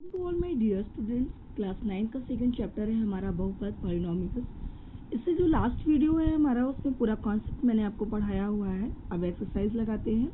To all my dear students, class 9 का second chapter है हमारा बहुपद पॉलिनॉमियल्स। इससे जो लास्ट वीडियो है हमारा, उसमें पूरा कॉन्सेप्ट मैंने आपको पढ़ाया हुआ है। अब एक्सरसाइज लगाते हैं।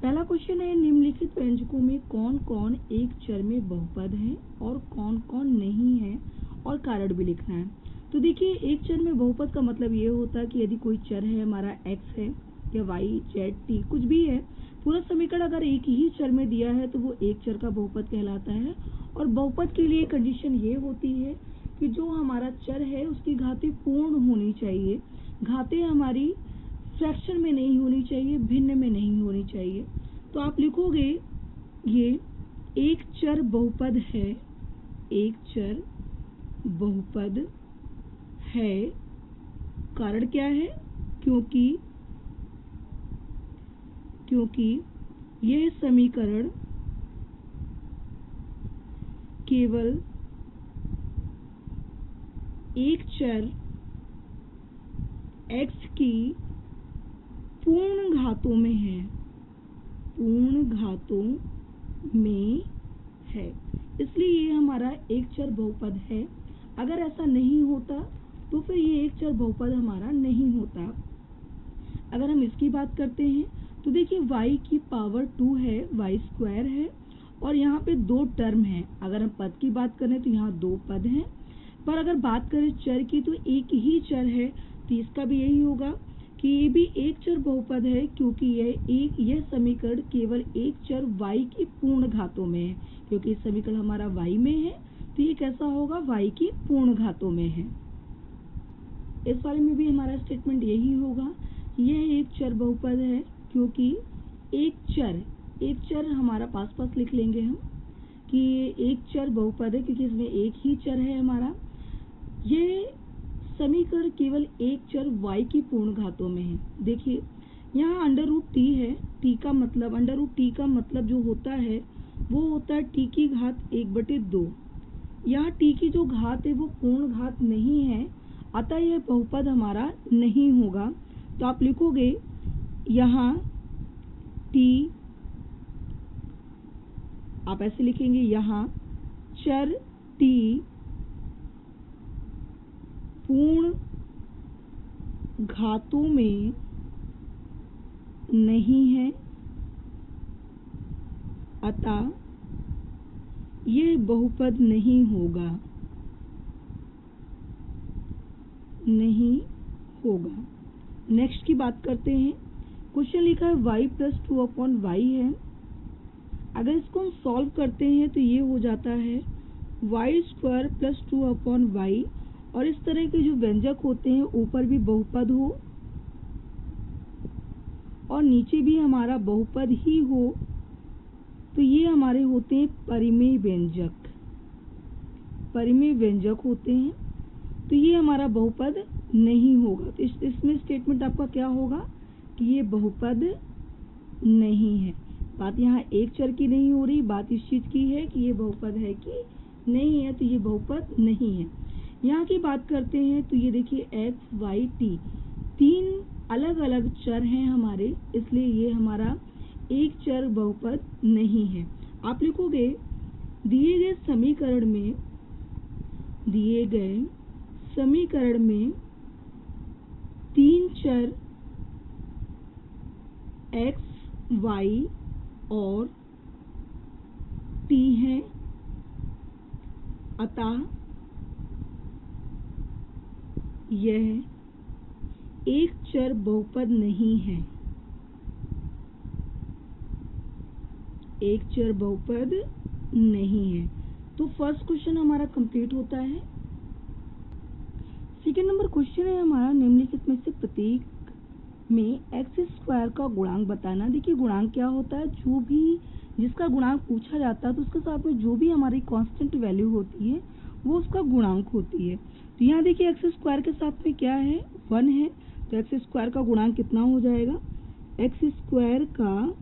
पहला क्वेश्चन है, निम्नलिखित व्यंजकों में कौन कौन एक चर में बहुपद है और कौन कौन नहीं है, और कारण भी लिखना है। तो देखिए, एक चर में बहुपद का मतलब ये होता है कि यदि कोई चर है हमारा x है या y, z, t कुछ भी है, पूरा समीकरण अगर एक ही चर में दिया है तो वो एक चर का बहुपद कहलाता है। और बहुपद के लिए कंडीशन ये होती है कि जो हमारा चर है उसकी घातें पूर्ण होनी चाहिए। घातें हमारी फ्रैक्शन में नहीं होनी चाहिए, भिन्न में नहीं होनी चाहिए। तो आप लिखोगे ये एक चर बहुपद है, एक चर बहुपद है। कारण क्या है? क्योंकि यह समीकरण केवल एक चर x की पूर्ण घातों में है, पूर्ण घातों में है, इसलिए ये हमारा एक चर बहुपद है। अगर ऐसा नहीं होता तो फिर ये एक चर बहुपद हमारा नहीं होता। अगर हम इसकी बात करते हैं तो देखिए, y की पावर 2 है, y स्क्वायर है, और यहाँ पे दो टर्म है। अगर हम पद की बात करें तो यहाँ दो पद हैं, पर अगर बात करें चर की तो एक ही चर है। तो इसका भी यही होगा कि ये भी एक चर बहुपद है, क्योंकि यह समीकरण केवल एक चर y की पूर्ण घातों में है। क्योंकि समीकरण हमारा y में है तो ये कैसा होगा? y की पूर्ण घातों में है। इस वाले में भी हमारा स्टेटमेंट यही होगा, यह एक चर बहुपद है क्योंकि एक चर हमारा पास लिख लेंगे हम कि एक चर बहुपद है क्योंकि इसमें एक ही चर है हमारा। ये समीकरण केवल एक चर y की पूर्ण घातों में है। देखिए, यहाँ अंडर रूट टी है, अंडर रूट टी का मतलब जो होता है वो होता है टी की घात 1/2। यहाँ टी की जो घात है वो पूर्ण घात नहीं है, अतः यह बहुपद हमारा नहीं होगा। तो आप लिखोगे यहाँ टी, आप ऐसे लिखेंगे यहाँ चर टी पूर्ण घातों में नहीं है, अतः यह बहुपद नहीं होगा, नहीं होगा। नेक्स्ट की बात करते हैं। क्वेश्चन लिखा है y + 2/y है। अगर इसको हम सॉल्व करते हैं तो ये हो जाता है y² + 2/y। और इस तरह के जो व्यंजक होते हैं, ऊपर भी बहुपद हो और नीचे भी हमारा बहुपद ही हो, तो ये हमारे होते हैं परिमेय व्यंजक। परिमेय व्यंजक होते हैं तो ये हमारा बहुपद नहीं होगा। तो इसमें स्टेटमेंट आपका क्या होगा कि ये बहुपद नहीं है। बात यहाँ एक चर की नहीं हो रही, बात इस चीज की है कि ये बहुपद है कि नहीं है। तो ये बहुपद नहीं है। यहाँ की बात करते हैं तो ये देखिए x, y, t तीन अलग अलग चर हैं हमारे, इसलिए ये हमारा एक चर बहुपद नहीं है। आप लिखोगे दिए गए समीकरण में तीन चर x, y और t हैं, अतः यह एक चर बहुपद नहीं है, एक चर बहुपद नहीं है। तो फर्स्ट क्वेश्चन हमारा कंप्लीट होता है। सेकेंड नंबर क्वेश्चन है हमारा, निम्नलिखित में से प्रत्येक में x² का गुणांक बताना। देखिए, गुणांक क्या होता है? जो भी जिसका गुणांक पूछा जाता है तो उसके साथ में जो भी हमारी कांस्टेंट वैल्यू होती है वो उसका गुणांक होती है। तो यहाँ देखिए x² के साथ में क्या है? 1 है। तो x² का गुणांक कितना हो जाएगा? x² का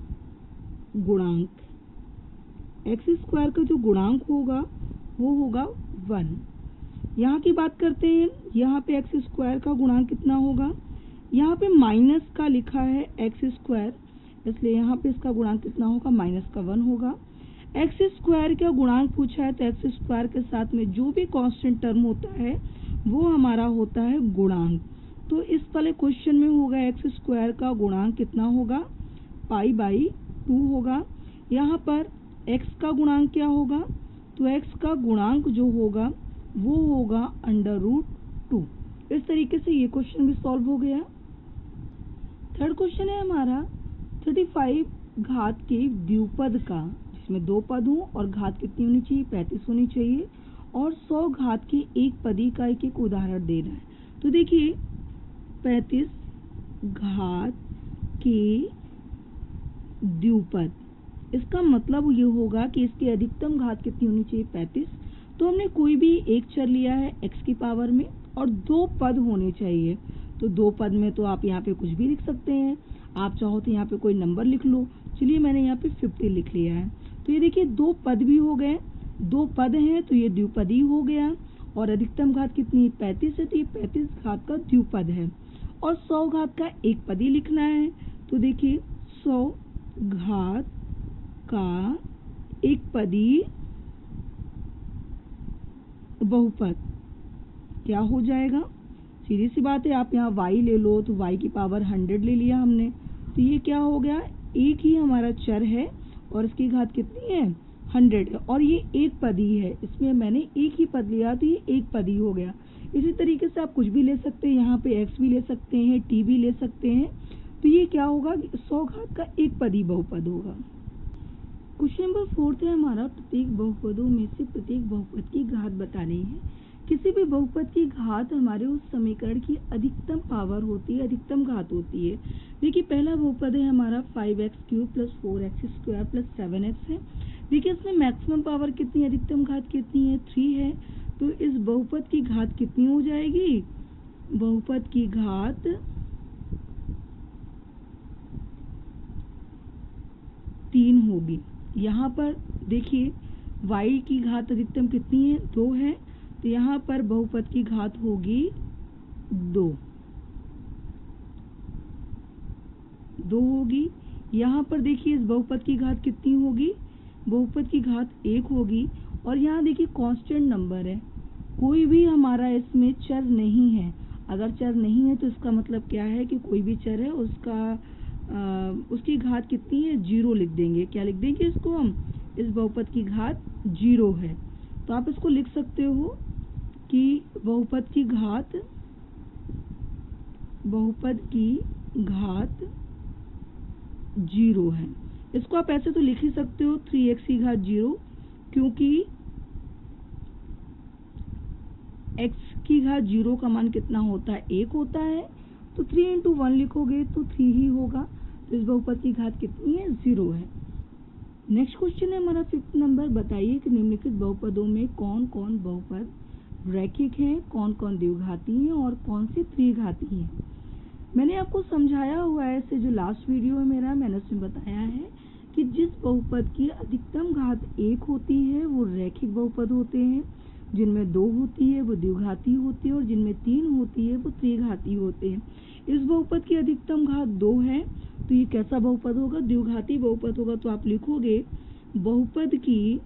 गुणांक, x² का जो गुणांक होगा वो होगा 1। यहाँ की बात करते हैं, यहाँ पे x² का गुणांक कितना होगा? यहाँ पे माइनस का लिखा है x², इसलिए यहाँ पे इसका गुणांक कितना होगा? -1 होगा। एक्स स्क्वायर का गुणांक पूछा है तो एक्स स्क्वायर के साथ में जो भी कांस्टेंट टर्म होता है वो हमारा होता है गुणांक। तो इस वाले क्वेश्चन में होगा एक्स स्क्वायर का गुणांक कितना होगा, π/2 होगा। यहाँ पर x का गुणांक क्या होगा, तो x का गुणांक जो होगा वो होगा √2। इस तरीके से ये क्वेश्चन भी सॉल्व हो गया। थर्ड क्वेश्चन है हमारा 35 घात के द्विपद का, जिसमें दो पद हो और घात कितनी होनी चाहिए, 35 होनी चाहिए, और 100 घात के एक पदी का एक उदाहरण दे रहा है। तो देखिए 35 घात के द्विपद, इसका मतलब ये होगा कि इसकी अधिकतम घात कितनी होनी चाहिए, 35। तो हमने कोई भी एक चर लिया है x की पावर में और दो पद होने चाहिए। तो दो पद में तो आप यहाँ पे कुछ भी लिख सकते हैं, आप चाहो तो यहाँ पे कोई नंबर लिख लो। चलिए मैंने यहाँ पे 50 लिख लिया है। तो ये देखिए दो पद भी हो गए, दो पद हैं तो ये द्विपदी हो गया, और अधिकतम घात कितनी 35 है, तो ये 35 घात का द्विपद है। और 100 घात का एक पदी लिखना है, तो देखिए 100 घात का एक पदी बहुपद क्या हो जाएगा, सीधी सी बात है, आप यहाँ y ले लो तो y की पावर 100 ले लिया हमने, तो ये क्या हो गया, एक ही हमारा चर है और इसकी घात कितनी है 100 है, और ये एक पदी है, इसमें मैंने एक ही पद लिया तो ये एक पदी हो गया। इसी तरीके से आप कुछ भी ले सकते हैं, यहाँ पे x भी ले सकते हैं, t भी ले सकते हैं। तो ये क्या होगा, 100 घात का एक पदी बहुपद होगा। क्वेश्चन नंबर 4 है हमारा, प्रत्येक बहुपदों में से प्रत्येक बहुपद की घात बतानी है। किसी भी बहुपद की घात हमारे उस समीकरण की अधिकतम पावर होती है, अधिकतम घात होती है। देखिए पहला बहुपद है हमारा 5x³ + 4x² + 7x है। देखिए इसमें मैक्सिमम पावर कितनी, अधिकतम घात कितनी है, 3 है। तो इस बहुपद की घात कितनी हो जाएगी, बहुपद की घात 3 होगी। यहाँ पर देखिए y की घात अधिकतम कितनी है, 2 है, तो यहाँ पर बहुपद की घात होगी 2 होगी। यहाँ पर देखिए इस बहुपद की घात कितनी होगी, बहुपद की घात 1 होगी। और यहाँ देखिए कांस्टेंट नंबर है, कोई भी हमारा इसमें चर नहीं है। अगर चर नहीं है तो इसका मतलब क्या है कि कोई भी चर है उसकी घात कितनी है, 0 लिख देंगे। क्या लिख देंगे इसको हम, इस बहुपद की घात 0 है। तो आप इसको लिख सकते हो कि बहुपद की घात 0 है। इसको आप ऐसे तो लिख ही सकते हो 3x की घात 0, क्योंकि x की घात 0 का मान कितना होता है, 1 होता है। तो 3 × 1 लिखोगे तो 3 ही होगा। तो इस बहुपद की घात कितनी है, 0 है। नेक्स्ट क्वेश्चन है हमारा 5th नंबर, बताइए कि निम्नलिखित बहुपदों में कौन कौन बहुपद रैखिक हैं, कौन कौन द्विघाती हैं और कौन सी त्रिघाती हैं। मैंने आपको समझाया हुआ है, इससे जो लास्ट वीडियो है मेरा, मैंने उसमें बताया है कि जिस बहुपद की अधिकतम घात 1 होती है वो रैखिक बहुपद होते हैं, जिनमें 2 होती है वो द्विघाती होती है, और जिनमें 3 होती है वो त्रिघाती होते हैं। इस बहुपद की अधिकतम घात 2 है, तो ये कैसा बहुपद होगा, द्विघाती बहुपद होगा। तो आप लिखोगे बहुपद की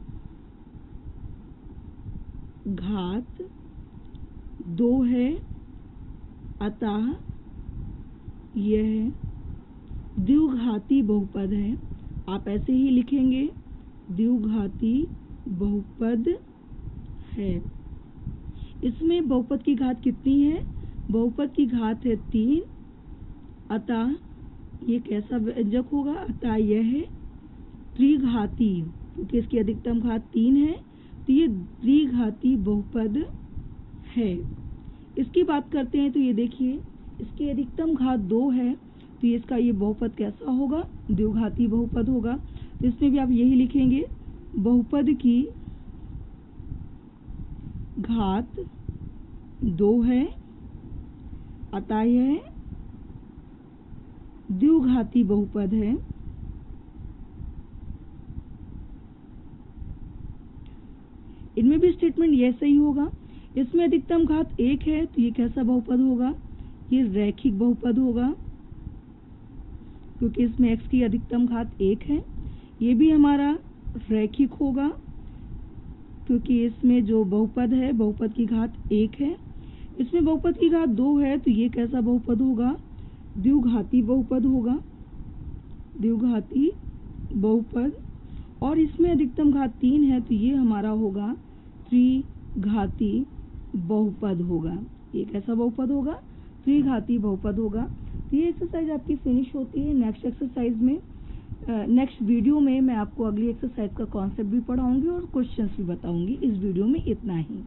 घात 2 है, अतः यह द्विघाती बहुपद है। आप ऐसे ही लिखेंगे, द्विघाती बहुपद है। इसमें बहुपद की घात कितनी है, बहुपद की घात है 3, अतः ये कैसा व्यंजक होगा, अतः यह है त्रिघाती, क्योंकि इसकी अधिकतम घात 3 है, तो ये त्रिघाती बहुपद है। इसकी बात करते हैं तो ये देखिए इसकी अधिकतम घात 2 है, तो इसका ये बहुपद कैसा होगा, द्विघाती बहुपद होगा। तो इसमें भी आप यही लिखेंगे, बहुपद की घात 2 है, अतः यह द्विघाती बहुपद है। इनमें भी स्टेटमेंट यह सही होगा। इसमें अधिकतम घात 1 है, तो ये कैसा बहुपद होगा, ये रैखिक बहुपद होगा, क्योंकि इसमें x की अधिकतम घात 1 है। ये भी हमारा रैखिक होगा, क्योंकि इसमें जो बहुपद है बहुपद की घात 1 है। इसमें बहुपद की घात 2 है, तो ये कैसा बहुपद होगा? द्विघाती बहुपद होगा, द्विघाती बहुपद। और इसमें अधिकतम घात 3 है, तो ये हमारा होगा त्रिघाती बहुपद होगा। ये कैसा बहुपद होगा? त्रिघाती बहुपद होगा। तो ये एक्सरसाइज आपकी फिनिश होती है। नेक्स्ट एक्सरसाइज में नेक्स्ट वीडियो में मैं आपको अगली एक्सरसाइज का कॉन्सेप्ट भी पढ़ाऊंगी और क्वेश्चंस भी बताऊंगी। इस वीडियो में इतना ही।